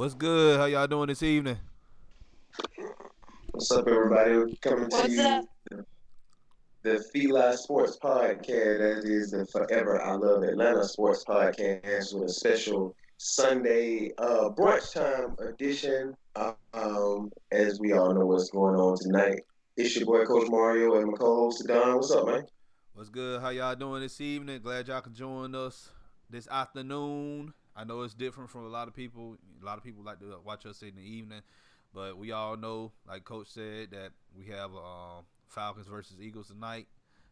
What's good? How y'all doing this evening? What's up, everybody? Coming to What's up? you, the FILA Sports Podcast. That is the Forever I Love Atlanta Sports Podcast with a special Sunday brunch time edition. As we all know what's going on tonight. It's your boy, Coach Mario, and my co-host, Don. What's up, man? What's good? How y'all doing this evening? Glad y'all can join us this afternoon. I know it's different from a lot of people. A lot of people like to watch us in the evening, but we all know, like Coach said, that we have Falcons versus Eagles tonight,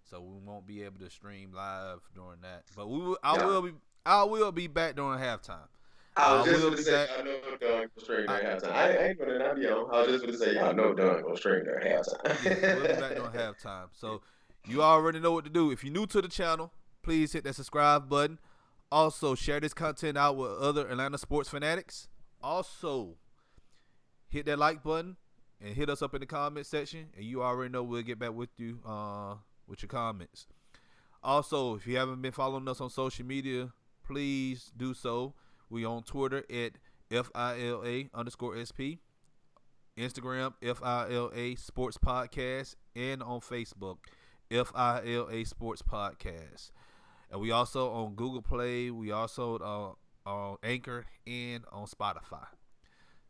so we won't be able to stream live during that. But I will be back during halftime. I I was just will going to be say, back. y'all know Don go straight during halftime. I ain't going to not be on. I was just going to say, y'all know Don go straight during Yes, we'll be back during halftime. halftime. So you already know what to do. If you're new to the channel, please hit that subscribe button. Also, share this content out with other Atlanta sports fanatics. Also, hit that like button and hit us up in the comment section. And you already know we'll get back with you with your comments. Also, if you haven't been following us on social media, please do so. We on Twitter at FILA_SP, Instagram FILA Sports Podcast, and on Facebook FILA Sports Podcast. And we also on Google Play. We also on Anchor and on Spotify.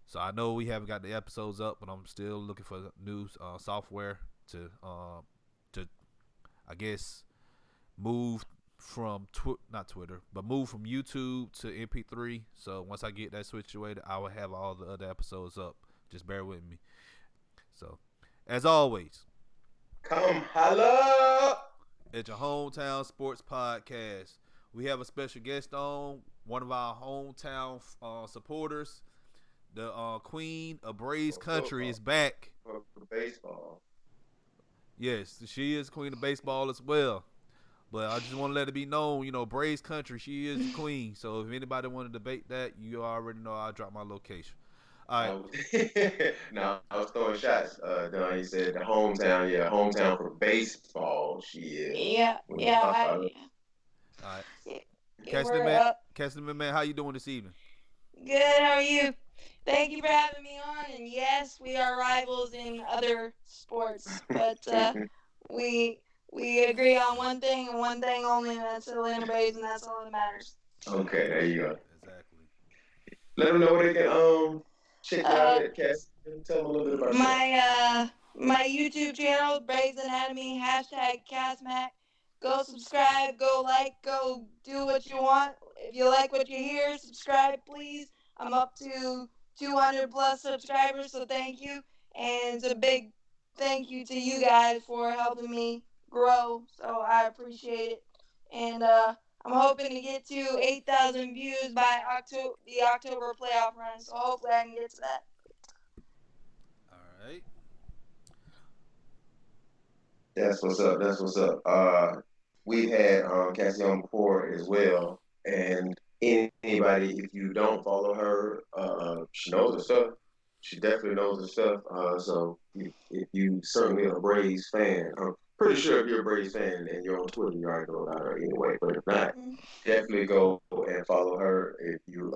So I know we haven't got the episodes up, but I'm still looking for new software to I guess move from not Twitter, but move from YouTube to MP3. So once I get that situated, I will have all the other episodes up. Just bear with me. So, as always, Come holla! at your hometown sports podcast, we have a special guest on, one of our hometown supporters. The Queen of Braves Country is back. For baseball. Yes, she is Queen of Baseball as well. But I just want to let it be known, Braves Country, she is the queen. So if anybody want to debate that, you already know I'll drop my location. All right. No, I was throwing shots. Don, he said the hometown, hometown for baseball. She is. Yeah. All right. Cassidy McMahon, how you doing this evening? Good. How are you? Thank you for having me on. And yes, we are rivals in other sports, but we agree on one thing and one thing only, and that's Atlanta Braves, and that's all that matters. Okay, there you go. Exactly. Let them know where they can check you out at Cass. Tell them a little bit about yourself. My YouTube channel, Braves Anatomy, #CassMac. Go subscribe, go like, go do what you want. If you like what you hear, subscribe, please. I'm up to 200 plus subscribers, so thank you. And it's a big thank you to you guys for helping me grow, so I appreciate it. And I'm hoping to get to 8,000 views by the October playoff run, so hopefully I can get to that. All right. That's what's up. That's what's up. We've had Cassie on before as well, and anybody, if you don't follow her, she knows her stuff. She definitely knows her stuff. So if you certainly are a Braves fan, I'm pretty sure if you're a Braves fan and you're on Twitter, you already know about her anyway. But if not, definitely go and follow her if you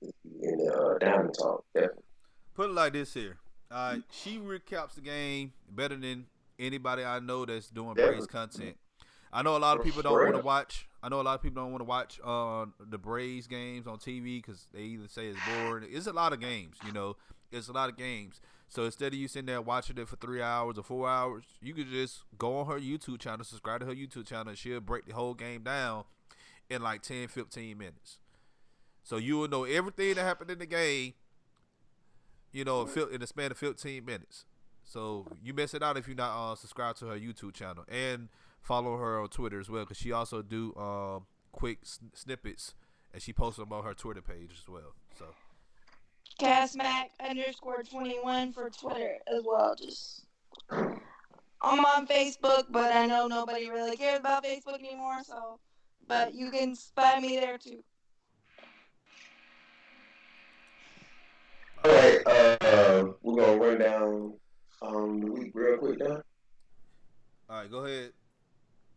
in the Diamond Talk. Definitely. Put it like this here. She recaps the game better than anybody I know that's doing Braves content. I know a lot of people don't want to watch. The Braves games on TV because they either say it's boring. It's a lot of games, It's a lot of games. So instead of you sitting there watching it for 3 hours or 4 hours, you could just go on her YouTube channel, subscribe to her YouTube channel, and she'll break the whole game down in like 10, 15 minutes. So you will know everything that happened in the game, in the span of 15 minutes. So you miss it out if you're not subscribed to her YouTube channel and follow her on Twitter as well, because she also do quick snippets, and she posts them on her Twitter page as well. So CassMac_21 for Twitter as well. I'm on Facebook, but I know nobody really cares about Facebook anymore. But you can find me there too. All right, we're gonna run down the week real quick now. All right, go ahead.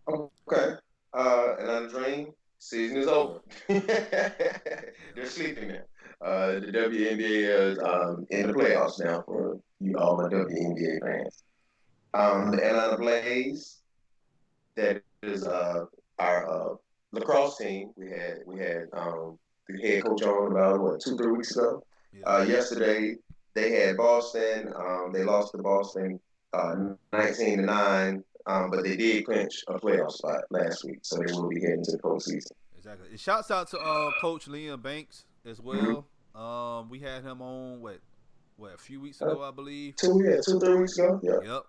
Okay. Atlanta Dream season is over. They're sleeping now. The WNBA is in the playoffs now for you all my WNBA fans. The Atlanta Blaze, that is our lacrosse team. We had the head coach on about 2-3 weeks ago. Yeah. Yesterday they had Boston. They lost to Boston 19-9, but they did clinch a playoff spot last week, so they will be heading to the postseason. Exactly. And shouts out to Coach Liam Banks as well. We had him on a few weeks ago, I believe. 2-3 weeks ago. Yeah.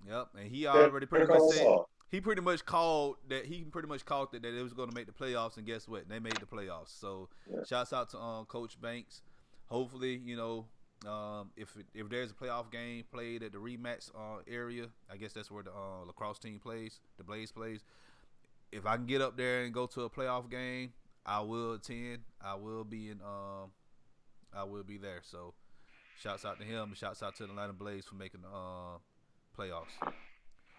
Yep. And he already pretty much said Saw. he pretty much called that it was going to make the playoffs, and guess what? They made the playoffs. So shouts out to Coach Banks. Hopefully, if there's a playoff game played at the rematch area, I guess that's where the lacrosse team plays, the Blaze plays. If I can get up there and go to a playoff game, I will attend. I will be there. So shouts out to him, and shouts out to the Atlanta Blaze for making the playoffs.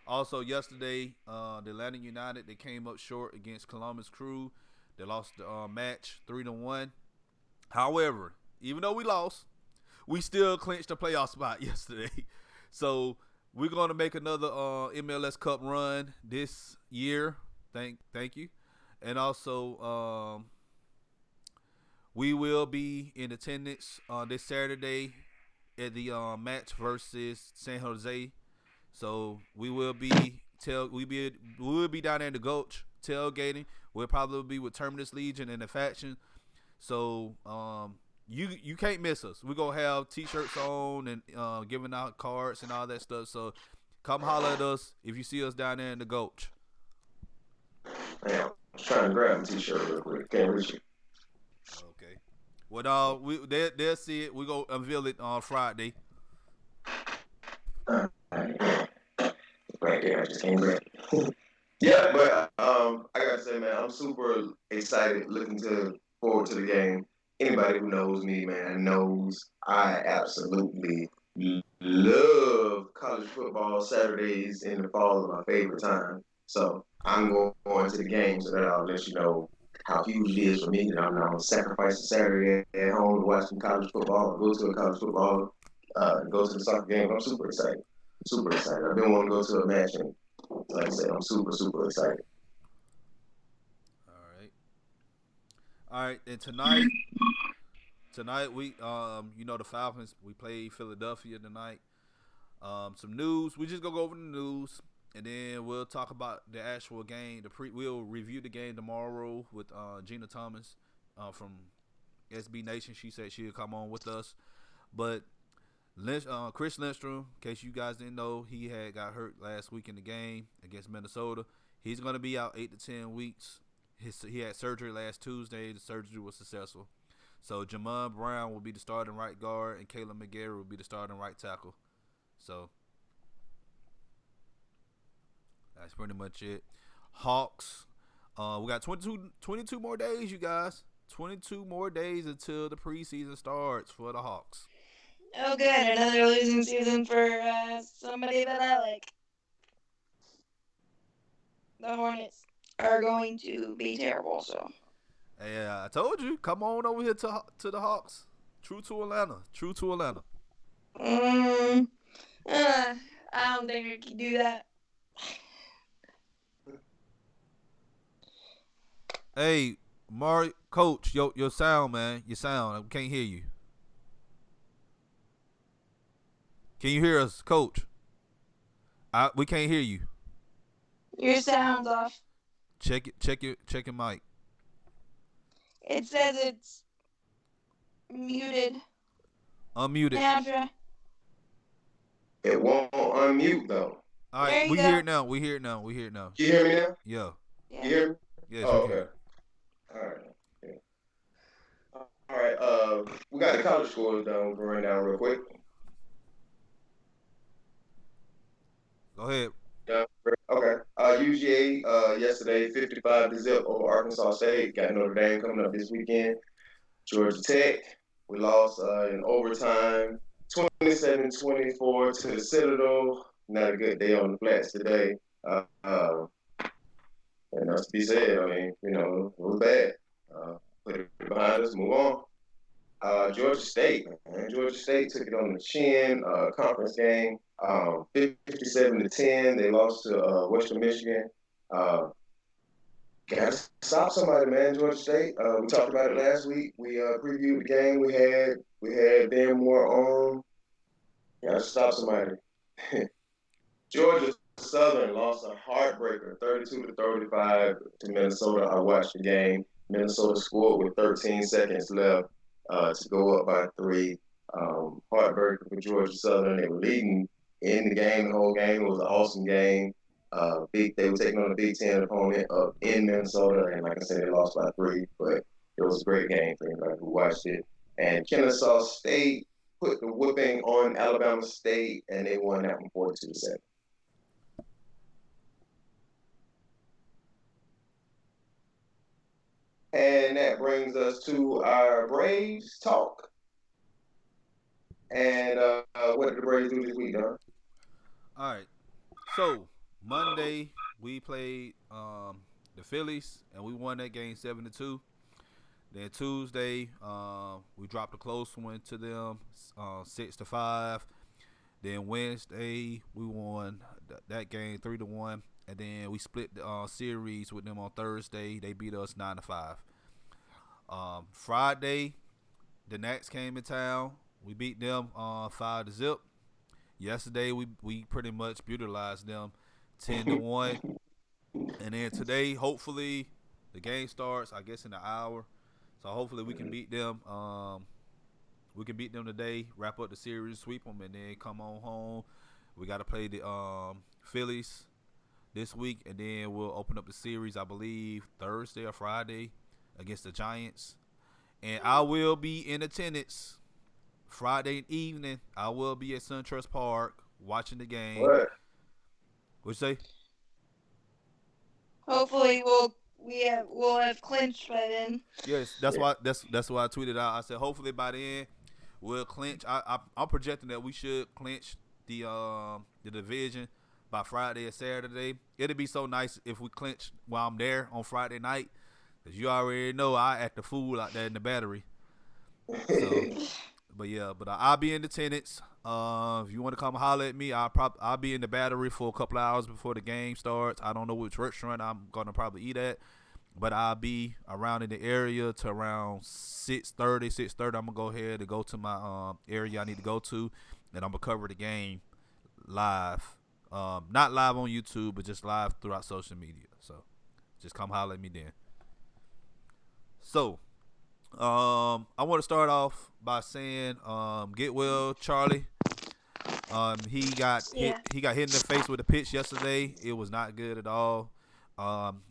Also, yesterday, the Atlanta United, they came up short against Columbus Crew. They lost the match 3-1. However, even though we lost, we still clinched a playoff spot yesterday. So we're going to make another MLS Cup run this year. Thank you. And also, we will be in attendance this Saturday at the match versus San Jose. So we will be down there in the Gulch tailgating. We'll probably be with Terminus Legion and the faction. So you can't miss us. We're gonna have t-shirts on and giving out cards and all that stuff. So come holler at us if you see us down there in the Gulch. Man, I was trying to grab a t-shirt real quick. Can't reach it. Okay. Well, they'll see it. We go unveil it on Friday. Right there, I just can't grab it. Yeah, but I gotta say, man, I'm super excited, looking forward to the game. Anybody who knows me, man, knows I absolutely love college football. Saturdays in the fall are my favorite time. So I'm going to the game so that I'll let you know how huge it is for me. That I'm not going to sacrifice a Saturday at home to watch some college football or go to a college football, go to the soccer game. I'm super excited. Super excited. I've been wanting to go to a match, and like I said, I'm super, super excited. All right. And tonight we the Falcons, we play Philadelphia tonight. Some news. We just gonna go over the news, and then we'll talk about the actual game. We'll review the game tomorrow with Gina Thomas from SB Nation. She said she'll come on with us. But Chris Lindstrom, in case you guys didn't know, he had got hurt last week in the game against Minnesota. He's gonna be out 8 to 10 weeks. He had surgery last Tuesday. The surgery was successful. So Jamon Brown will be the starting right guard, and Caleb McGarry will be the starting right tackle. So that's pretty much it. Hawks. We got 22 more days, you guys. 22 more days until the preseason starts for the Hawks. Oh, good. Another losing season for somebody that I like. The Hornets are going to be terrible, so. Hey, I told you, come on over here to the Hawks. True to Atlanta. I don't think we can do that. Hey, Coach, your sound, man. Your sound. I can't hear you. Can you hear us, Coach? We can't hear you. Your sound's off. Check your mic. It says it's muted. Unmuted. Now try. It won't unmute though. All right, we hear it now. We hear it now. You hear me now? Yeah. You hear me? Yes, Oh, we can. okay. All right. Yeah. All right. We got the college scores down. We'll run down real quick. Go ahead. Yeah. Okay. UGA yesterday 55-0 over Arkansas State. Got Notre Dame coming up this weekend. Georgia Tech, we lost in overtime, 27-24 to the Citadel. Not a good day on the flats today. And that's to be said. I mean, it was bad. Put it behind us, move on. Georgia State, man. Georgia State took it on the chin. Conference game, 57-10. They lost to Western Michigan. Uh, Got to stop somebody, man. Georgia State. We talked about it last week. We previewed the game. We had Ben Moore on. Got to stop somebody. Georgia Southern lost a heartbreaker, 32-35 to Minnesota. I watched the game. Minnesota scored with 13 seconds left to go up by three. Heartbreaker for Georgia Southern. They were leading in the game, the whole game. It was an awesome game. They were taking on a Big Ten opponent up in Minnesota, and like I said, they lost by three. But it was a great game for anybody who watched it. And Kennesaw State put the whooping on Alabama State, and they won that one 42-7. And that brings us to our Braves talk. And what did the Braves do this week, Don? All right. So Monday we played the Phillies and we won that game 7-2. Then Tuesday we dropped a close one to them 6-5. Then Wednesday we won that game 3-1. And then we split the series with them on Thursday. They beat us 9-5. Friday, the Nats came in town. We beat them 5-0. Yesterday, we pretty much brutalized them 10-1. And then today, hopefully, the game starts, I guess, in an hour. So hopefully we can beat them. We can beat them today, wrap up the series, sweep them, and then come on home. We got to play the Phillies this week, and then we'll open up the series, I believe, Thursday or Friday against the Giants. And I will be in attendance Friday evening. I will be at SunTrust Park watching the game. What? What'd you say? Hopefully we'll have clinched by then. Yes, that's why I tweeted out. I said hopefully by then we'll clinch. I'm projecting that we should clinch the division by Friday or Saturday. It'd be so nice if we clinch while I'm there on Friday night, because you already know I act a fool out there in the Battery. So, but I'll be in attendance. If you want to come holler at me, I'll be in the Battery for a couple hours before the game starts. I don't know which restaurant I'm gonna probably eat at, but I'll be around in the area to around 6:30. I'm gonna go ahead and go to my area I need to go to, and I'm gonna cover the game live. Not live on YouTube, but just live throughout social media. So just come holler at me then. So I want to start off by saying get well, Charlie. He got hit in the face with a pitch yesterday. It was not good at all.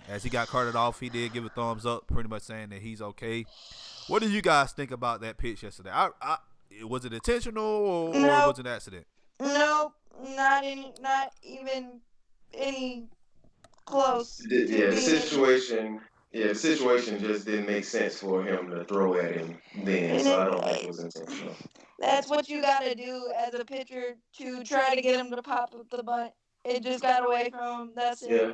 As he got carted off, he did give a thumbs up, pretty much saying that he's okay. What do you guys think about that pitch yesterday? Was it intentional or was it an accident? Nope, not even any close. The situation just didn't make sense for him to throw at him then, so I don't think it was intentional. That's what you gotta do as a pitcher to try to get him to pop up the bunt. It just got away from him. That's it. Yeah.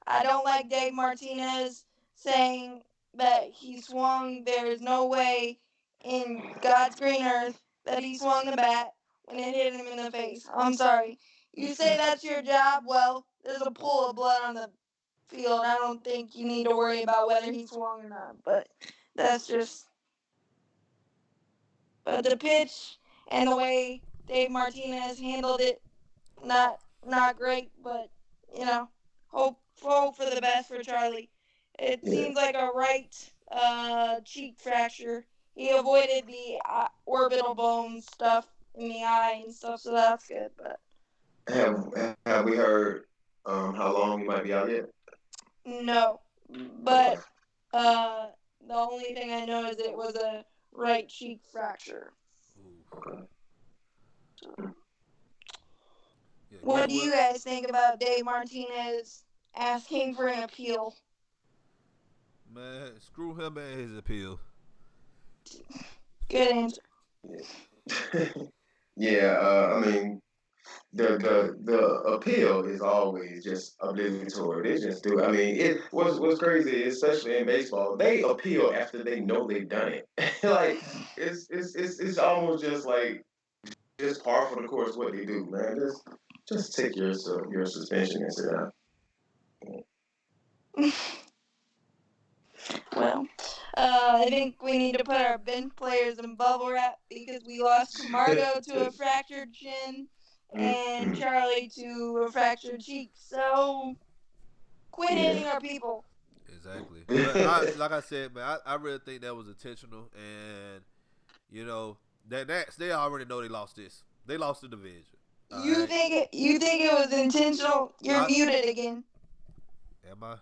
I don't like Dave Martinez saying that he swung. There's no way in God's green earth that he swung the bat when it hit him in the face. I'm sorry. You say that's your job, well, there's a pool of blood on the field. I don't think you need to worry about whether he swung or not. But that's just... But the pitch and the way Dave Martinez handled it, not great, but, you know, hope for the best for Charlie. It seems like a right cheek fracture. He avoided the orbital bone stuff in the eye and stuff, so that's good. But have we heard how long he might be out yet? No, but the only thing I know is it was a right cheek fracture. Okay. What do you guys think about Dave Martinez asking for an appeal? Man, screw him and his appeal. Good answer. Yeah, I mean, the appeal is always just obligatory. They just do. I mean, it what's crazy, especially in baseball, they appeal after they know they've done it. Like it's almost just like just par for the course what they do, man. Just take your suspension and sit down. Well, I think we need to put our bench players in bubble wrap because we lost Camargo to a fractured shin and Charlie to a fractured cheek. So quit hitting our people. Exactly. But like I said, man, I really think that was intentional, and you know that they already know they lost this. They lost the division. You think it was intentional? You're muted again. Am I?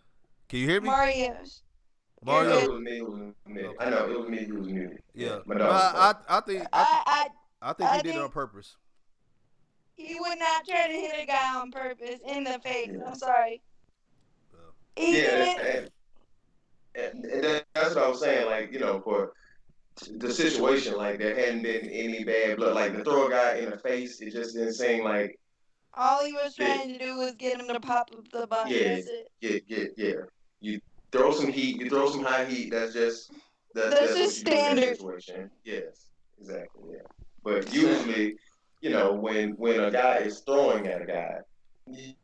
Can you hear me? Mario's. I know Mario. it was me who was muted. Okay. I know it was me who was muted. Yeah. My But dog. I think he did it on purpose. He would not try to hit a guy on purpose in the face. I'm sorry. He Yeah, and that's what I was saying. Like, for the situation, like there hadn't been any bad blood. Like to throw a guy in the face, it just didn't seem like. All he was trying to do was get him to pop up the button. Yeah, That's it. yeah. You throw some heat, you throw some high heat. That's That's what just you do in that standard. situation. Yes, exactly. Yeah, but usually, when a guy is throwing at a guy,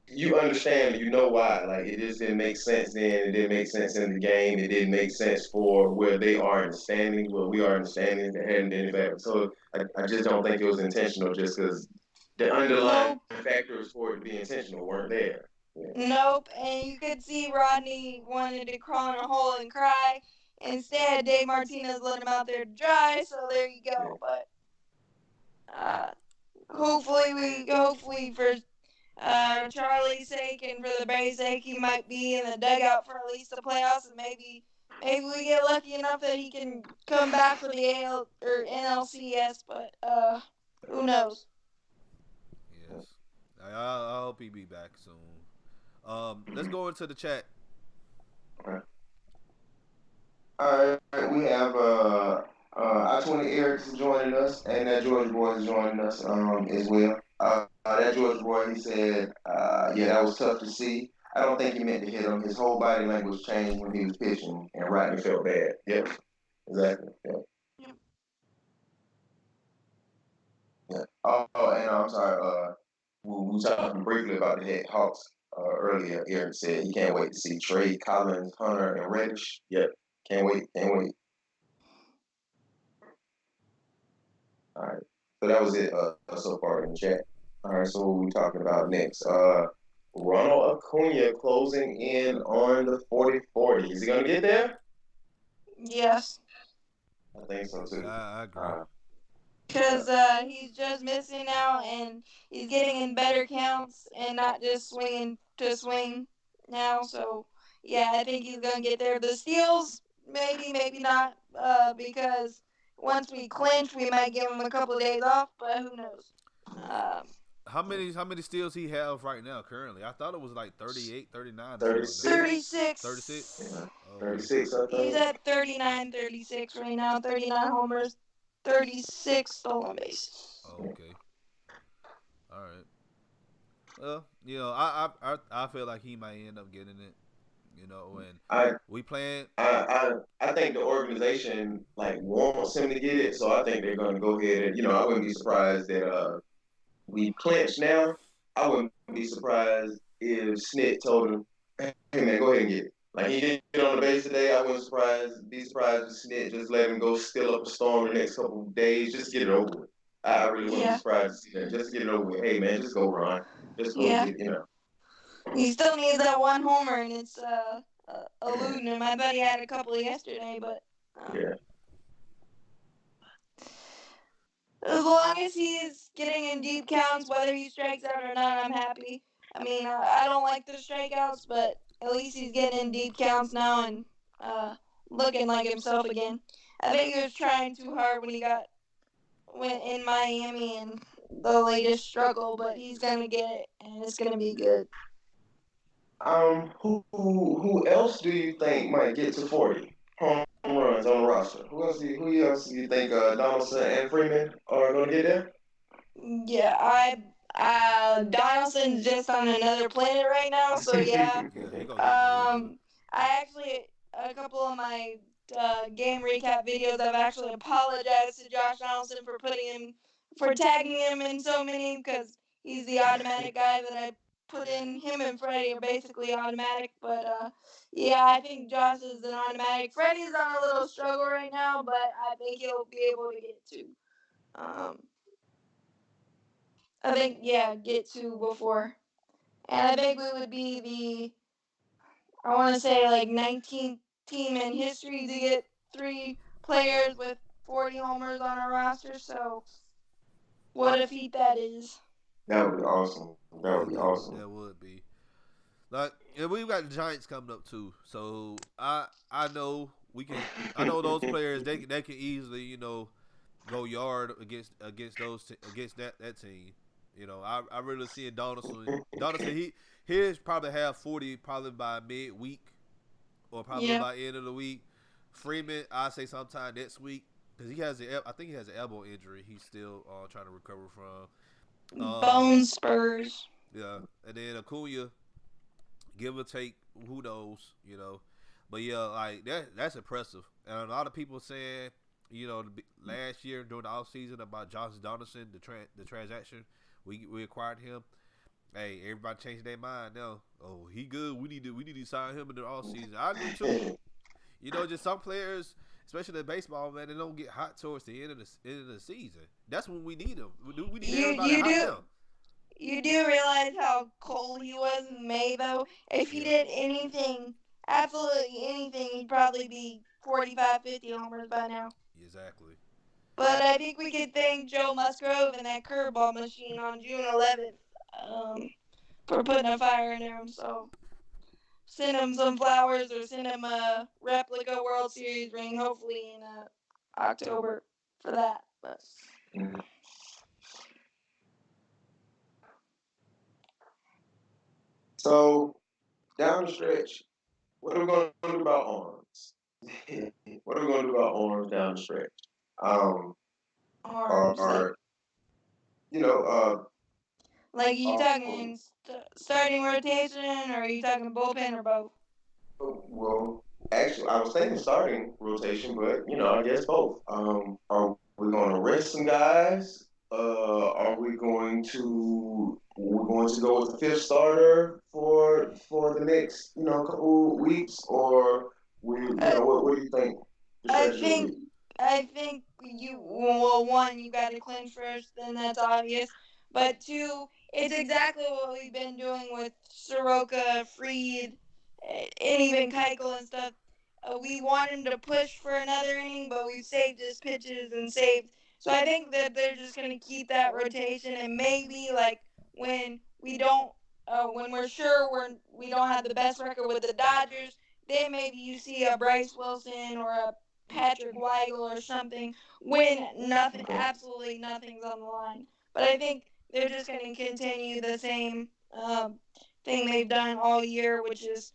you understand, you know why. Like it just didn't make sense then. It didn't make sense in the game. It didn't make sense for where they are in the standings, where we are in the standings. There hadn't been any bad. So I just don't think it was intentional, just because the underlying factors for it to be intentional weren't there. Yeah. Nope, and you could see Rodney wanted to crawl in a hole and cry. Instead, Dave Martinez let him out there to dry, so there you go. But hopefully for Charlie's sake and for the Braves' sake, he might be in the dugout for at least the playoffs, and maybe we get lucky enough that he can come back for the AL or NLCS. But who knows? Yes. I hope he be back soon. Let's go into the chat. All right, we have I-20 Eric's joining us, and that Georgia boy is joining us as well. That Georgia boy, he said, yeah, that was tough to see. I don't think he meant to hit him. His whole body language changed when he was pitching, and Rodney felt bad. Yep, exactly. Yeah. Oh, and I'm sorry. We were talking briefly about the head Hawks earlier. Eric said he can't wait to see Trey, Collins, Hunter, and Reddish. Yep, can't wait. All right. So that was it so far in the chat. All right. So what are we talking about next? Ronald Acuna closing in on the 40-40. Is he gonna get there? Yes. I think so too. I agree. Because he's just missing out, and he's getting in better counts, and not just swinging to swing now. So yeah, I think he's gonna get there. The steals, maybe not, because once we clinch, we might give him a couple of days off, but who knows? How many steals he have right now currently? I thought it was like 38, 39. 36. 36. Yeah. Okay. 36. I think. He's at 39, 36 right now. 39 homers, 36 stolen bases. Okay. All right. Well, I feel like he might end up getting it. And we playing. I think the organization like wants him to get it, so I think they're going to go ahead and I wouldn't be surprised that we clinch now. I wouldn't be surprised if Snit told him, "Hey man, go ahead and get it." Like he did it on the base today. I wouldn't be surprised if Snit just let him go still up a storm the next couple of days, just get it over with. I really wouldn't be surprised to see that. Just get it over with. Hey man, just go run. Just go get He still needs that one homer, and it's eluding him. I bet he had a couple yesterday, but yeah. As long as he's getting in deep counts, whether he strikes out or not, I'm happy. I mean, I don't like the strikeouts, but at least he's getting in deep counts now and looking like himself again. I think he was trying too hard when he went in Miami and the latest struggle, but he's gonna get it, and it's gonna be good. Who else do you think might get to 40 home runs on the roster? Who else do you think Donaldson and Freeman are going to get there? Yeah, Donaldson's just on another planet right now, so yeah. Yeah, he gonna get there easily. I actually, a couple of my game recap videos, I've actually apologized to Josh Donaldson for for tagging him in so many, because he's the automatic guy that I put in. Him and Freddie are basically automatic, but yeah, I think Josh is an automatic. Freddie's on a little struggle right now, but I think he'll be able to get to. Um, I think, yeah, get to before. And I think we would be I want to say, like 19th team in history to get 3 players with 40 homers on our roster. So, what a feat that is. That would be awesome. That Yeah, would be awesome. that would be. Like, and we've got the Giants coming up too. So I know we can. I know those players. They can easily go yard against against that team. I really see Donaldson. Donaldson he's probably have 40 probably by midweek or probably Yeah. by end of the week. Freeman, I say sometime next week because I think he has an elbow injury. He's still trying to recover from. Bone spurs. Yeah, and then Acuna, give or take, who knows. But yeah, like that's impressive. And a lot of people saying, last year during the offseason about Josh Donaldson, the transaction, we acquired him. Hey, everybody changed their mind now. Oh, he good. We need to sign him in the offseason. I agree too. Just some players, especially in baseball, man, they don't get hot towards the end of the season. That's when we need them. We need everybody hot now. You do realize how cold he was in May, though? If he did anything, absolutely anything, he'd probably be 45, 50 homers by now. Exactly. But I think we could thank Joe Musgrove and that curveball machine on June 11th for putting a fire in him. So send him some flowers or send him a replica World Series ring, hopefully in October for that. But So down the stretch, what are we going to do about arms? What are we going to do about arms down the stretch? arms, Are you know, like you talking starting rotation, or are you talking bullpen, or both? well, actually, I was thinking starting rotation, but I guess both. Are we going to rest some guys? Are we going to go with the fifth starter for the next couple weeks, or what do you think the I strategy will think be? I think one, you got to clinch first, then that's obvious. But two, it's exactly what we've been doing with Soroka, Freed, and even Keuchel and stuff. We want him to push for another inning, but we've saved his pitches and saved. So I think that they're just going to keep that rotation, and maybe like when we don't, when we're sure we don't have the best record with the Dodgers, then maybe you see a Bryce Wilson or a Patrick Weigel or something when absolutely nothing's on the line. But I think they're just going to continue the same thing they've done all year, which is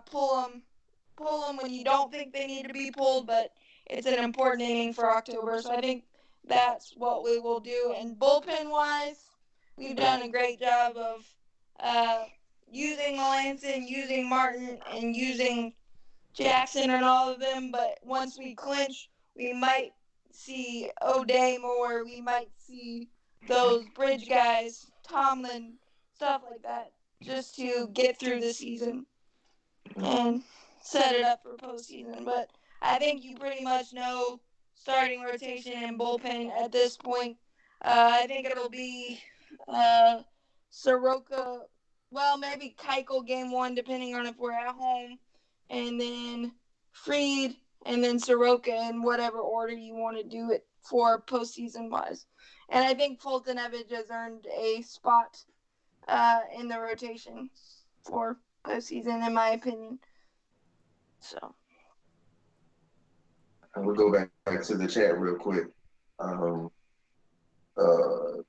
pull them when you don't think they need to be pulled, but it's an important inning for October. So I think that's what we will do. And bullpen wise, we've done a great job of uh, using Melanson, using Martin, and using Jackson and all of them. But once we clinch, we might see O'Day more. We might see those bridge guys, Tomlin, stuff like that, just to get through the season and set it up for postseason. But I think you pretty much know starting rotation and bullpen at this point. I think it'll be uh, Soroka, well, maybe Keuchel game one, depending on if we're at home, and then Freed, and then Soroka in whatever order you want to do it for postseason wise. And I think Fulton Evans has earned a spot in the rotation for postseason, in my opinion. So. And we'll go back to the chat real quick. Um, uh,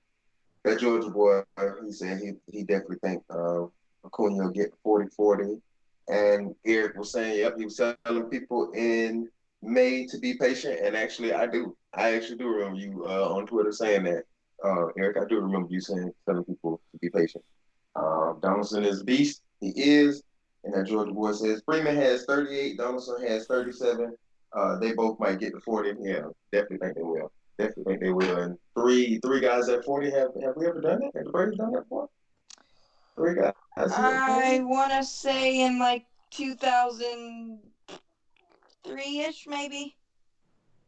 that Georgia boy, he said he definitely think Acuna will get 40-40. And Eric was saying, yep, he was telling people in May to be patient. And actually, I do. I actually do remember you on Twitter saying that. Eric, I do remember you saying telling people to be patient. Donaldson is a beast. He is. And that Georgia boy says Freeman has 38. Donaldson has 37. They both might get to 40. Yeah, definitely think they will. Definitely think they will. And three guys at 40. Have we ever done that? Have the Braves done that before? Three guys hit 40. I want to say in like 2003 ish, maybe,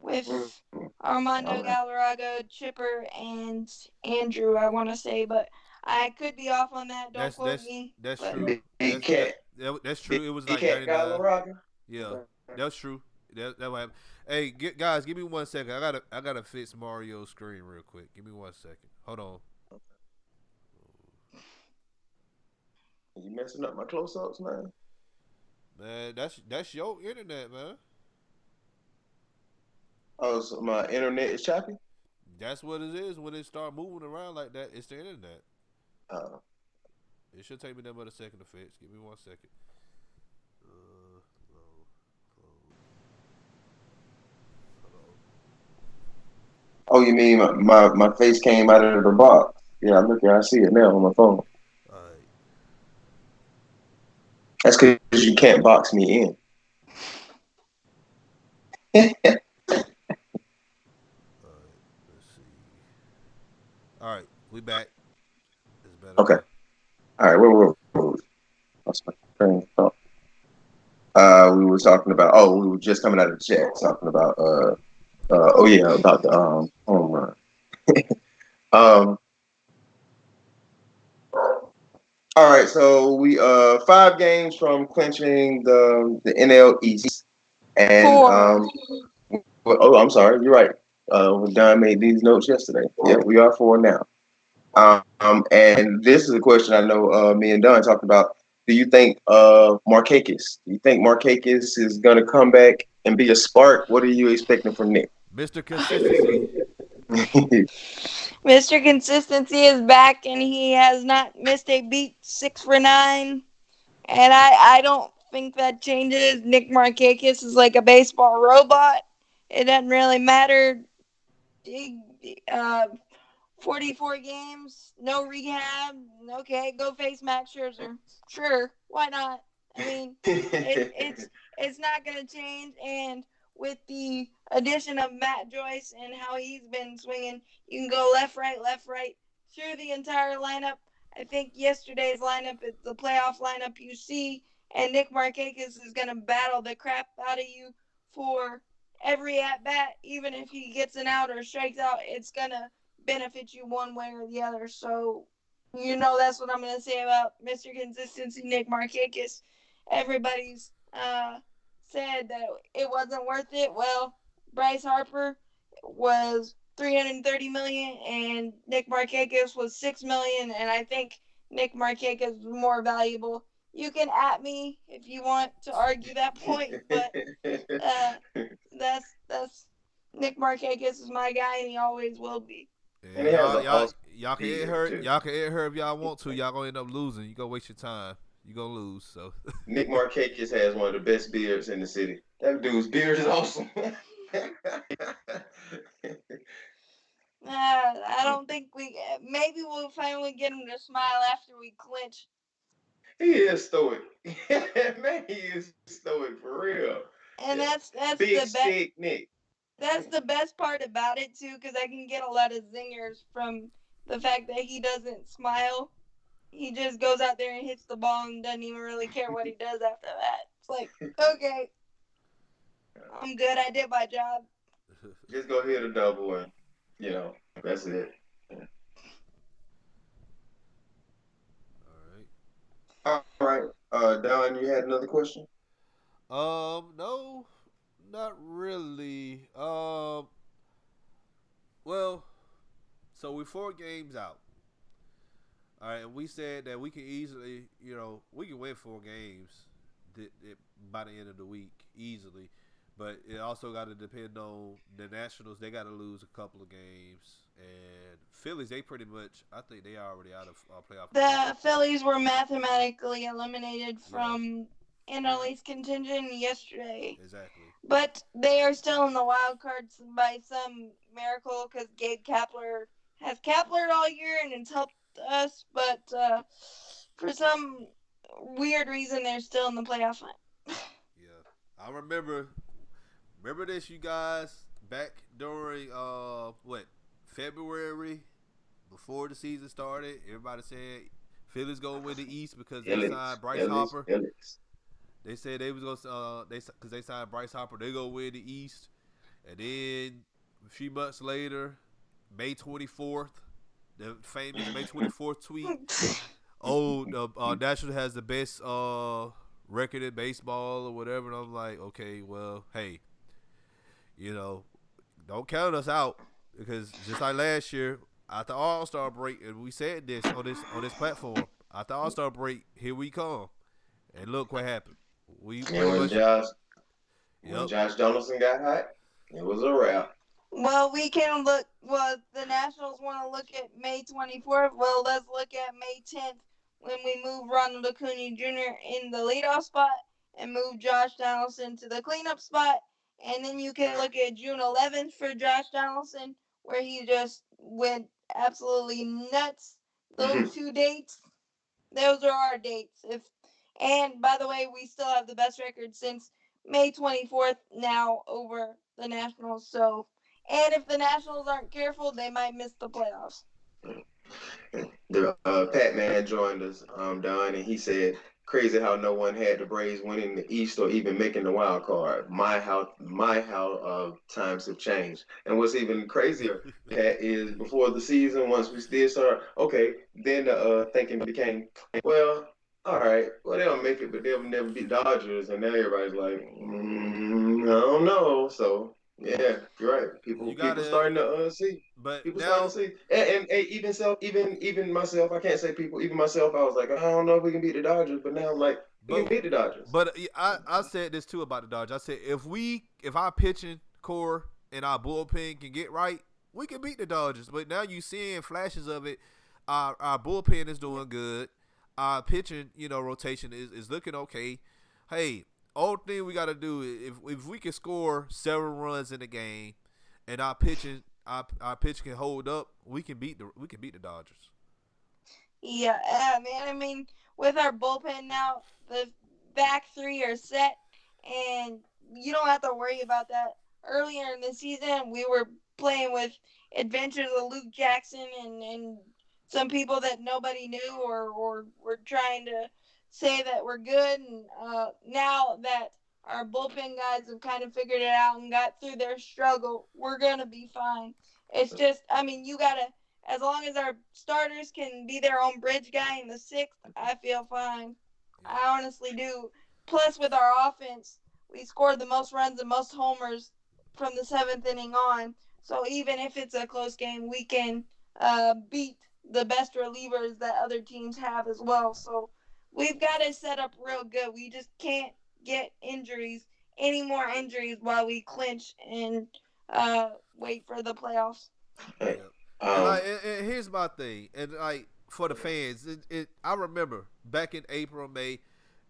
with All Armando right. Galarraga, Chipper, and Andrew, I want to say, but I could be off on that. Don't That's quote that's me. that's But true. Big cat. That's Big, true. It was big like cat guy 99. LaRocca. Yeah, Okay. that's true. That what happened. Hey, guys, give me 1 second. I gotta fix Mario's screen real quick. Give me 1 second. Hold on. You messing up my close ups, man. Man, that's your internet, man. Oh, so my internet is choppy? That's what it is when it start moving around like that. It's the internet. Uh, It should take me that but a second to fix. Give me 1 second. Load, hold oh, you mean my face came out of the box? Yeah, I'm looking. I see it now on my phone. on. All right, That's because you can't box me in. all right. Let's see. All right, we back. It's better Okay. now. All right. Where was what's my train of thought? We were talking about. Oh, we were just coming out of the chat talking about. Oh yeah, about the home run. Um. All right. So we 5 games from clinching the NL East, and 4. oh, I'm sorry. You're right. Don made these notes yesterday. Yeah, we are 4 now. And this is a question I know me and Don talked about. Do you think Markakis? Do you think Markakis is going to come back and be a spark? What are you expecting from Nick? Mr. Consistency. Mr. Consistency is back, and he has not missed a beat. 6 for 9. And I don't think that changes. Nick Markakis is like a baseball robot. It doesn't really matter. Uh, 44 games, no rehab. Okay, go face Max Scherzer. Sure, why not? I mean, it's not gonna change. And with the addition of Matt Joyce and how he's been swinging, you can go left, right through the entire lineup. I think yesterday's lineup is the playoff lineup you see, and Nick Markakis is gonna battle the crap out of you for every at bat, even if he gets an out or strikes out. It's gonna benefit you one way or the other. So, that's what I'm going to say about Mr. Consistency, Nick Markakis. Everybody's said that it wasn't worth it. Well, Bryce Harper was 330 million and Nick Markakis was 6 million, and I think Nick Markakis is more valuable. You can at me if you want to argue that point, but uh, that's Nick Markakis is my guy, and he always will be. Yeah, And he has y'all, an y'all, awesome y'all can hit beard her. too. Y'all can hit her if y'all want to. Y'all gonna end up losing. You gonna waste your time. You gonna lose. So. Nick Markakis has one of the best beards in the city. That dude's beard is awesome. I don't think we. Maybe we'll finally get him to smile after we clinch. He is stoic. Man, he is stoic for real. And Yeah. that's Big the best. stick Nick. That's the best part about it too, because I can get a lot of zingers from the fact that he doesn't smile. He just goes out there and hits the ball and doesn't even really care what he does after that. It's like, okay, I'm good. I did my job. Just go hit a double and that's it. All right. All right. Don, you had another question? No, not really. Well, so we're 4 games out. All right, and we said that we can easily, we can win 4 games by the end of the week easily. But it also got to depend on the Nationals. They got to lose a couple of games, and Phillies. They pretty much, I think they are already out of playoff contention. The Phillies were mathematically eliminated Yeah, from NL East contention yesterday. exactly. But they are still in the wild cards by some miracle because Gabe Kapler has Kepler all year and it's helped us, but for some weird reason, they're still in the playoff hunt. Yeah, I remember this, you guys, back during what, February, before the season started. Everybody said Phillies go win the East because they Phillies, signed Bryce Phillies, Harper. Phillies. They said they was gonna they because they signed Bryce Harper. They go win the East, and then a few months later, May 24th, the famous May 24th tweet. Oh, the National has the best record in baseball or whatever. And I'm like, okay, well, hey, you know, don't count us out because just like last year after All Star break, and we said this on this platform, after All Star break, here we come, and look what happened. We And pretty much, when yep. Josh Donaldson got hot, it was a wrap. Well, we can look. Well, the Nationals want to look at May 24th. Well, let's look at May 10th when we move Ronald Acuna Jr. in the leadoff spot and move Josh Donaldson to the cleanup spot. And then you can look at June 11th for Josh Donaldson, where he just went absolutely nuts. Those two dates, those are our dates. If and by the way, we still have the best record since May 24th now over the Nationals. So, and if the Nationals aren't careful, they might miss the playoffs. The Pat Man joined us, Don, and he said, "Crazy how no one had the Braves winning the East or even making the wild card. My how times have changed. And what's even crazier, Pat, is before the season, once we did start, okay, then the thinking became, well, all right, well they'll make it, but they'll never beat Dodgers, and now everybody's like, I don't know. So yeah, you're right. You People gotta, starting to see. but People starting to now, see, and even myself. I can't say people. Even myself, I was like, I don't know if we can beat the Dodgers, but now I'm like, we can but beat the Dodgers. I said this too about the Dodgers. I said if our pitching core and our bullpen can get right, we can beat the Dodgers. But now you seeing flashes of it. Our bullpen is doing good. Our pitching, rotation is looking okay. Hey, all thing we got to do is if we can score 7 runs in a game, and our pitch can hold up, we can beat the Dodgers. Yeah, man. I mean, with our bullpen now, the back three are set, and you don't have to worry about that. Earlier in the season, we were playing with Adventures of Luke Jackson and some people that nobody knew or were trying to say that we're good. And now that our bullpen guys have kind of figured it out and got through their struggle, we're going to be fine. It's just, I mean, you got to as long as our starters can be their own bridge guy in the sixth, I feel fine. Yeah. I honestly do. Plus, with our offense, we scored the most runs and most homers from the seventh inning on. So even if it's a close game, we can beat the best relievers that other teams have as well. So we've got to set up real good. We just can't get injuries, any more injuries, while we clinch and wait for the playoffs. Hey, Yep. And um, and here's my thing, and like for the fans, I remember back in April, May,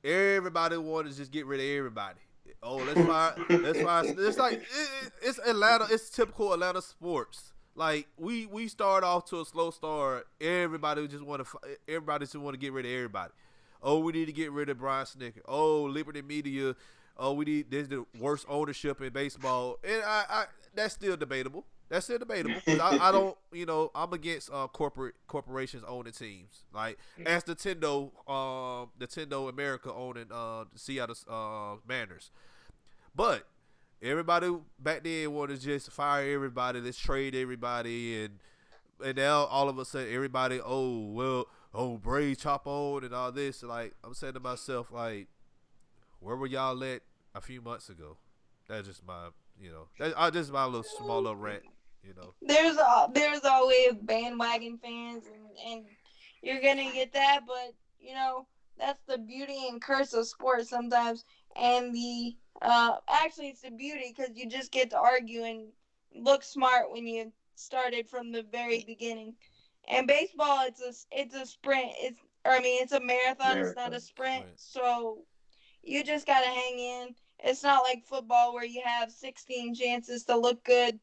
everybody wanted to just get rid of everybody. Oh, let's fire. It's like it's Atlanta. It's typical Atlanta sports. Like we start off to a slow start. Everybody just want to get rid of everybody. Oh, we need to get rid of Brian Snicker. Oh, Liberty Media. Oh, there's the worst ownership in baseball, and I that's still debatable. That's still debatable because I don't, I'm against corporations owning teams like as Nintendo America owning the Seattle Mariners. But everybody back then wanted to just fire everybody, let's trade everybody, and now all of a sudden everybody, Braves chop on and all this. Like I'm saying to myself, like, where were y'all at a few months ago? That's just my, that's just my little small little rant. You know. There's always bandwagon fans and you're gonna get that, but that's the beauty and curse of sports sometimes, and the actually it's the beauty because you just get to argue and look smart when you started from the very beginning. And baseball, it's a sprint. It's a marathon. It's not a Marathon. sprint. Right. So you just gotta hang in. It's not like football where you have 16 chances to look good,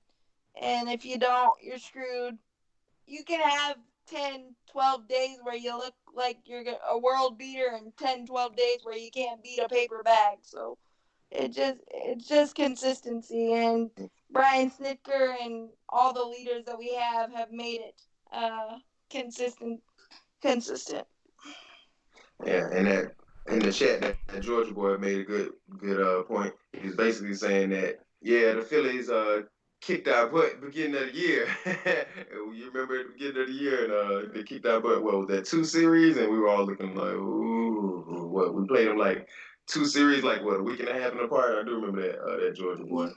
and if you don't, you're screwed. you can have 10, 12 days where you look like you're a world beater, and 10, 12 days where you can't beat a paper bag. So it's just consistency, and Brian Snitker and all the leaders that we have made it consistent. Consistent. Yeah, and that in the chat, that Georgia boy made a good point. He's basically saying that yeah, the Phillies kicked our butt beginning of the year. You remember at the beginning of the year, and they kicked our butt. What was that, 2 series? And we were all looking like, ooh, what, we played them like 2 series, like what, a week and a half in apart. I do remember that Georgia boy.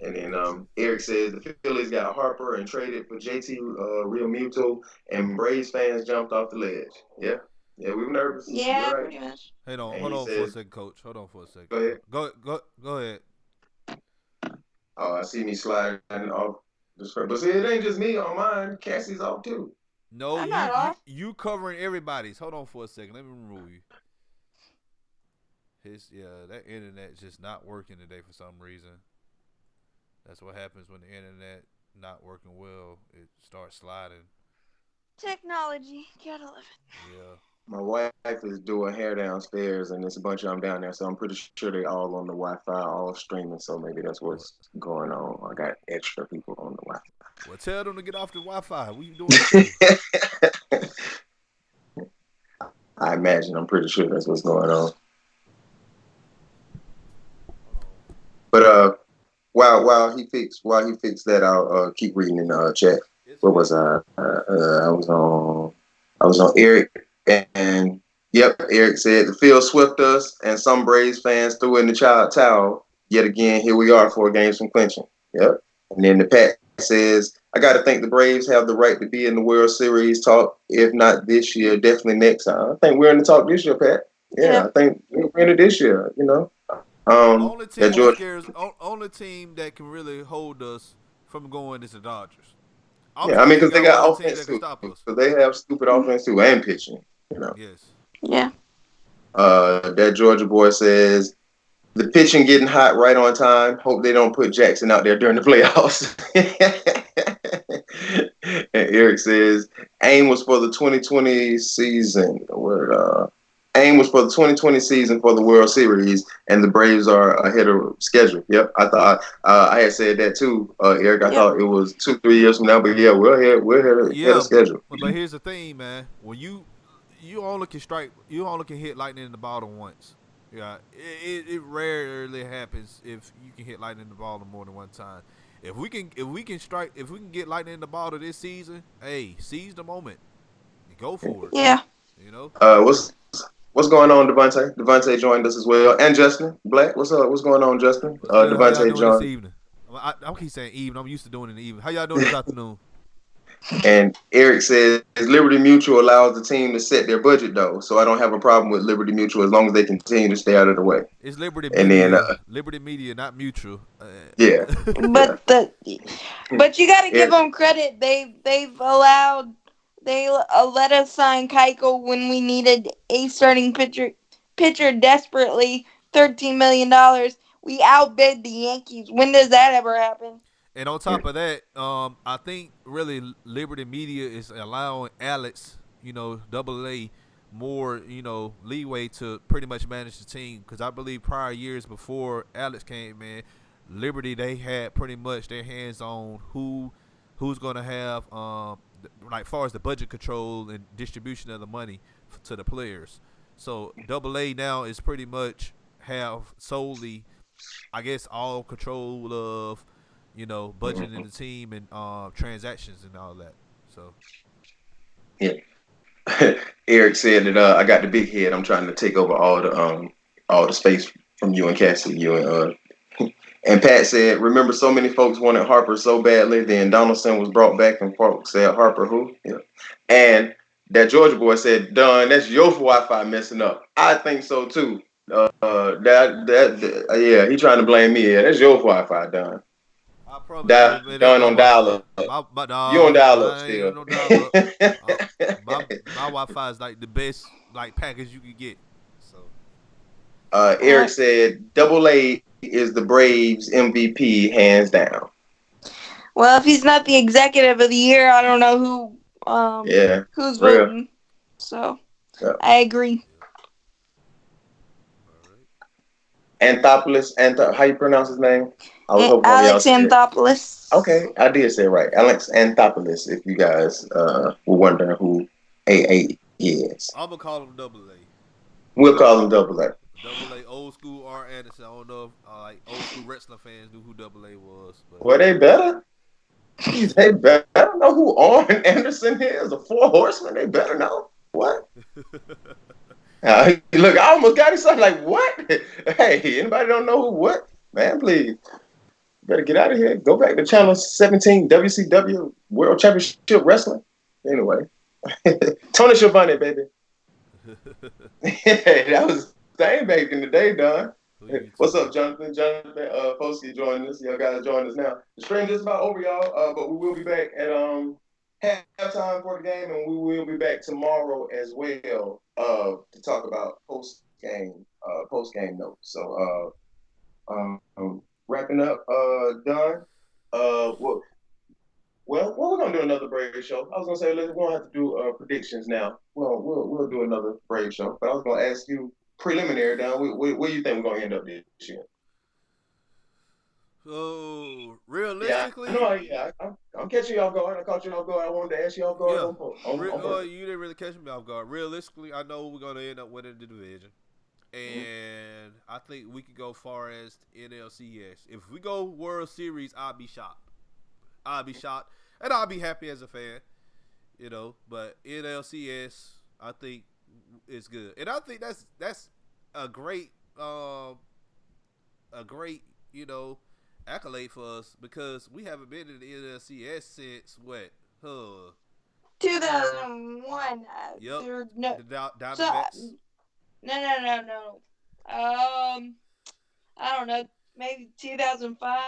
And then Eric says the Phillies got Harper and traded for JT Realmuto, and Braves fans jumped off the ledge. Yeah. Yeah, we were nervous. Yeah, You're right. pretty much. Hold And he on for a says, second, Coach. Hold on for a second. go ahead. Go ahead. Oh, I see me sliding off the screen. But see, it ain't just me on mine. Cassie's off too. No, I'm not off. you covering everybody's. Hold on for a second. Let me remove you. That internet's just not working today for some reason. That's what happens when the internet not working well. It starts sliding. Technology, gotta love it. Yeah. My wife is doing hair downstairs, and there's a bunch of them down there, so I'm pretty sure they all on the Wi-Fi, all streaming. So maybe that's what's going on. I got extra people on the Wi-Fi. Well, tell them to get off the Wi-Fi. What you doing the show? I imagine. I'm pretty sure that's what's going on. But while he fixed that, I'll keep reading in the chat. What was I was on Eric, and yep, Eric said the field swept us, and some Braves fans threw in the towel. Yet again, here we are, 4 games from clinching. Yep. And then the Pat says, I got to think the Braves have the right to be in the World Series talk. If not this year, definitely next time. I think we're in the talk this year, Pat. Yeah. I think we're in it this year. You know. Only team that can really hold us from going is the Dodgers. I mean, because they got offense too. Because they have stupid offense too, and pitching. You know. Yes. Yeah. That Georgia boy says the pitching getting hot right on time. Hope they don't put Jackson out there during the playoffs. And Eric says aim was for the 2020 season. Aim was for the 2020 season for the World Series, and the Braves are ahead of schedule. Yep, I thought I had said that too, Eric. I thought it was 2-3 years from now, but yeah, we're ahead of schedule. But here's the thing, man. When you only can hit lightning in the bottle once. Yeah, it rarely happens if you can hit lightning in the bottle more than one time. If we can get lightning in the bottle this season, hey, seize the moment, go for it. Yeah. You know. What's going on, Devontae? Devontae joined us as well, and Justin Black. What's up? What's going on, Justin? Devontae joined. This evening? I keep saying evening. I'm used to doing it in the evening. How y'all doing this afternoon? And Eric says Liberty Mutual allows the team to set their budget though, so I don't have a problem with Liberty Mutual as long as they continue to stay out of the way. It's Liberty Media, Liberty Media, not Mutual. Yeah. But you got to give them credit. They've allowed. They let us sign Keuchel when we needed a starting pitcher desperately. $13 million. We outbid the Yankees. When does that ever happen? And on top of that, I think really Liberty Media is allowing Alex, AA, more, leeway to pretty much manage the team. Because I believe prior years before Alex came in, Liberty, they had pretty much their hands on who's going to have, like far as the budget control and distribution of the money to the players. So AA now is pretty much have solely, I guess, all control of, budgeting the team and transactions and all that. So, yeah. Eric said that I got the big head. I'm trying to take over all the space from you and Cassie. And Pat said, remember, so many folks wanted Harper so badly. Then Donaldson was brought back, and folks said, Harper who? Yeah. And that Georgia boy said, Don, that's your Wi-Fi messing up. I think so too. He trying to blame me. Yeah, that's your Wi-Fi, Don. Done on dial-up. You on dial-up still. My Wi-Fi is like the best package you can get. So Eric said AA is the Braves MVP hands down. Well, if he's not the executive of the year, I don't know Yeah, who's real. voting. So Yeah. I agree. Yep. All right. Anthopoulos, how you pronounce his name? I was hoping one of y'all Alex said it. Anthopoulos. Okay, I did say it right. Alex Anthopoulos, if you guys were wondering who AA is. I'm gonna call him Double A. We'll call him Double A. Double A, old school R. Anderson. I don't know if like old school wrestling fans knew who Double A was, but Well, they better. They better know who Arn Anderson is. The Four Horsemen. They better know. What? Look, I almost got it. Something like what? Hey, anybody don't know who what? Man, please. Better get out of here. Go back to channel 17, WCW World Championship Wrestling. Anyway, Tony Schiavone, baby. That was thing back in the day, Don. who you What's talking? up, Jonathan? Jonathan Posky joining us. Y'all guys join us now. The stream just about over, y'all. But we will be back at halftime for the game, and we will be back tomorrow as well to talk about post game notes. So wrapping up, done. Well, we're gonna do another Brave show. I was gonna say we're gonna have to do predictions now. Well, we'll do another Brave show. But I was gonna ask you preliminary, Don. What do you think we're gonna end up this year? So Yeah, I realistically, know. I'm catching y'all guard. I caught you off guard. I wanted to ask y'all guard yeah. on purpose. You didn't really catch me off guard. Realistically, I know we're gonna end up winning the division, Mm-hmm. and I think we could go far as NLCS. If we go World Series, I'll be shocked. I'll be shocked, and I'll be happy as a fan. But NLCS, I think is good, and I think that's a great a great you know accolade for us because we haven't been in the NLCS since what? Huh. 2001. Yep. There no. The So Diamondbacks. no. I don't know. Maybe 2005.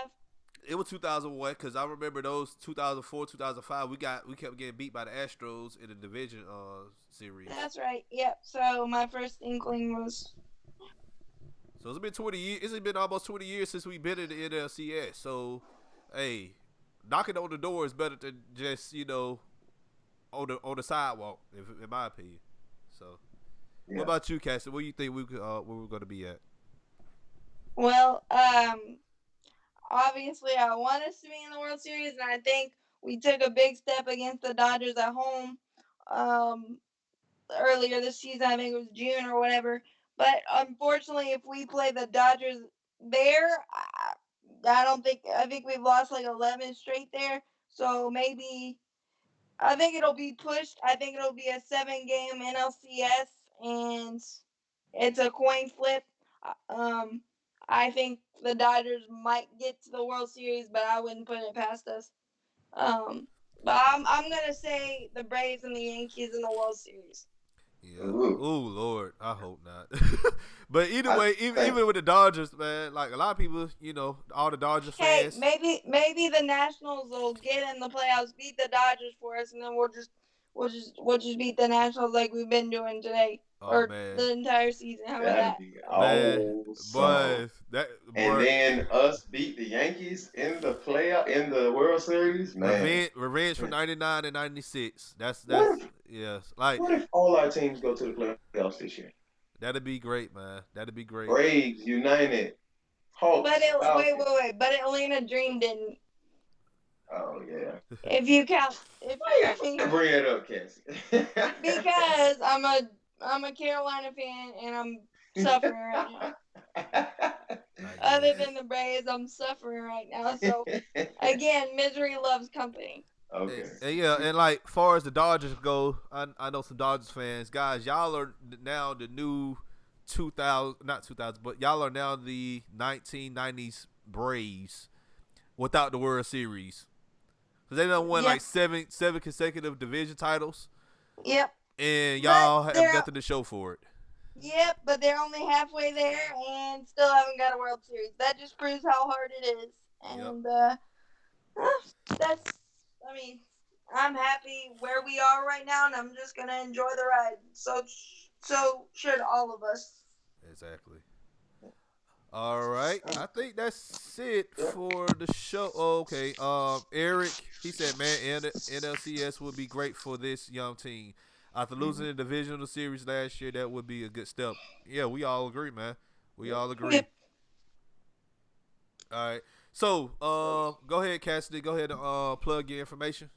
It was 2001 because I remember those 2004, 2005. We kept getting beat by the Astros in the division series. That's right. Yep. So my first inkling was So it's been 20 years. It's been almost 20 years since we've been in the NLCS. So, hey, knocking on the door is better than just on the sidewalk, in my opinion. So, what Yeah. about you, Cassie? Where you think where we're going to be at? well. Obviously, I want us to be in the World Series, and I think we took a big step against the Dodgers at home. Um, Earlier this season. I think it was June or whatever. But unfortunately, if we play the Dodgers there, I don't think. I think we've lost like 11 straight there. So maybe I think it'll be pushed. I think it'll be a 7-game NLCS, and it's a coin flip. Um, I think the Dodgers might get to the World Series, but I wouldn't put it past us. Um, but I'm gonna say the Braves and the Yankees in the World Series. Yeah. Ooh, Oh Lord, I hope not. But either I way, think. even with the Dodgers, man, like a lot of people, all the Dodgers Hey, fans. maybe the Nationals will get in the playoffs, beat the Dodgers for us, and then we'll just beat the Nationals like we've been doing today Oh or man, the entire season. How about That'd that? be man, awesome. boy, that And boy, then us beat the Yankees in the playoff in the World Series, man. revenge for '99 and '96. What That's if yes, like what if all our teams go to the playoffs this year? that'd be great, man. That'd be great. Braves, United, But Hawks, wait, Falcons. wait. But Atlanta Dream didn't. Oh yeah. If you count, if Why you I mean, gotta bring that up, Cassie? because I'm a Carolina fan and I'm suffering right now. I Other guess. than the Braves, I'm suffering right now. So again, misery loves company. Okay. Yeah, and like far as the Dodgers go, I know some Dodgers fans, guys. Y'all are now the new 2000, not 2000, but y'all are now the 1990s Braves without the World Series. Cause they done won Yep, like seven consecutive division titles, yep. and But y'all have they're nothing to show for it. Yep, but they're only halfway there and still haven't got a World Series. That just proves how hard it is. Yep. And that's, I mean, I'm happy where we are right now, and I'm just gonna enjoy the ride. So should all of us. Exactly. All right. I think that's it Yeah. for the show. Okay. Eric, he said, man, NLCS would be great for this young team. After losing Mhm. the divisional series last year, that would be a good step. Yeah, we all agree, man. We Yeah. all agree. Yep. All right. So, go ahead, Cassidy. Go ahead and plug your information.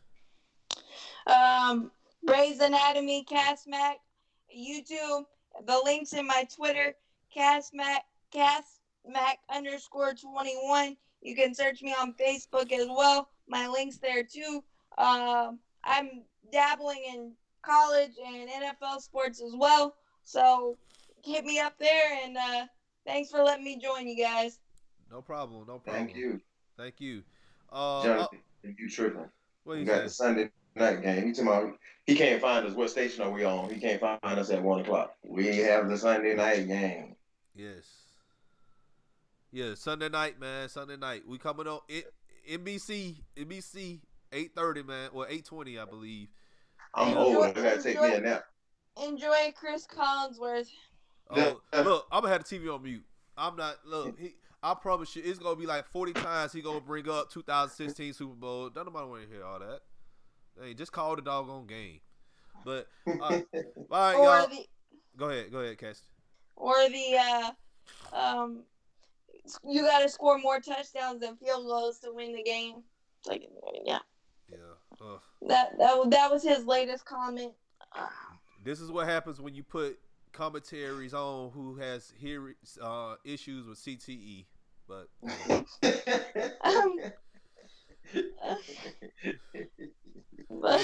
Um, Bray's Anatomy, Casmac, YouTube. The links in my Twitter, Casmac underscore 21. You can search me on Facebook as well. My links there too. I'm dabbling in college and NFL sports as well. So hit me up there and thanks for letting me join you guys. No problem. No Thank problem. you, Thank you. Johnny. You tripping? What We you got the say? Sunday night game. He talking about he can't find us. What station are we on? He can't find us at 1 o'clock. We have the Sunday night game. Yes. Yeah, Sunday night, man. Sunday night. We coming on NBC 8:30, man. Well, 8:20, I believe. I'm Uh, old. Enjoy, I gotta take me enjoy, a nap. enjoy Chris Collinsworth. oh, look, I'm gonna have the TV on mute. I'm not. Look, I promise you, it's gonna be like 40 times he gonna bring up 2016 Super Bowl. None nobody want to hear all that. Hey, just call the doggone game. But all right, Or y'all. the Go ahead, Cass. or the um you got to score more touchdowns than field goals to win the game. Like, yeah, Yeah. that was his latest comment. This is what happens when you put commentaries on who has issues with CTE. But Um, hey, but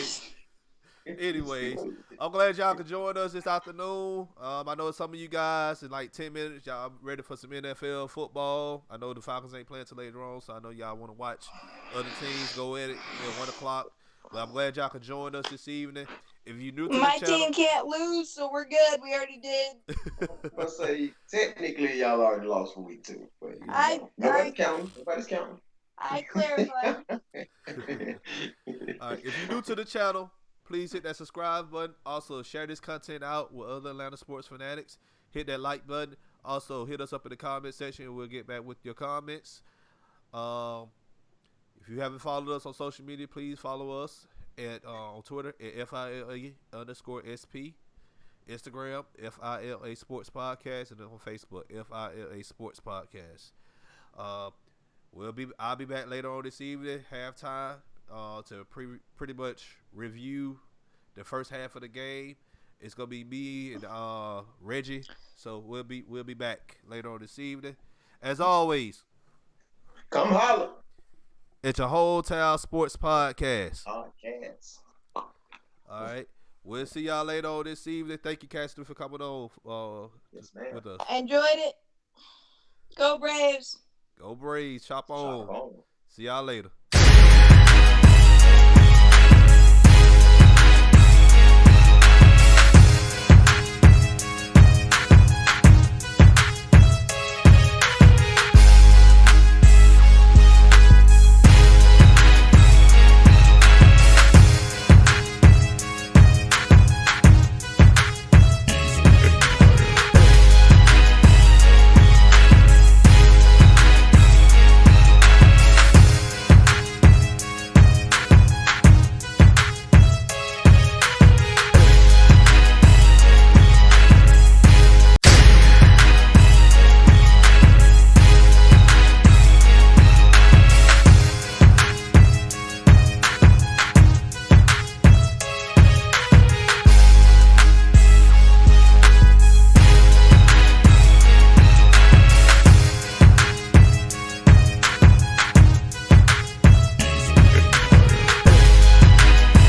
anyways, I'm glad y'all could join us this afternoon. I know some of you guys in like 10 minutes, y'all ready for some NFL football. I know the Falcons ain't playing till later on, so I know y'all want to watch other teams go at it at 1 o'clock. But I'm glad y'all could join us this evening. If you're new to the my channel, team can't lose, so we're good. We already did. I say technically y'all already lost for week 2, but yeah. nobody's counting. Nobody's counting. I clarified. All right, if you're new to the channel, please hit that subscribe button. Also, share this content out with other Atlanta sports fanatics. Hit that like button. Also, hit us up in the comment section and we'll get back with your comments. Um, if you haven't followed us on social media, please follow us at on Twitter at FILA_SP, Instagram FILA Sports Podcast, and then on Facebook FILA Sports Podcast. Uh, I'll be back later on this evening, halftime, to pretty much review the first half of the game. It's gonna be me and Reggie, so we'll be back later on this evening. As always, Come holler. it's a Whole Town Sports Podcast. Podcast. All right, we'll see y'all later on this evening. Thank you, Cassidy, for coming on Yes, ma'am. with us. I enjoyed it. Go Braves. Go Braves, chop Shop on. on. See y'all later.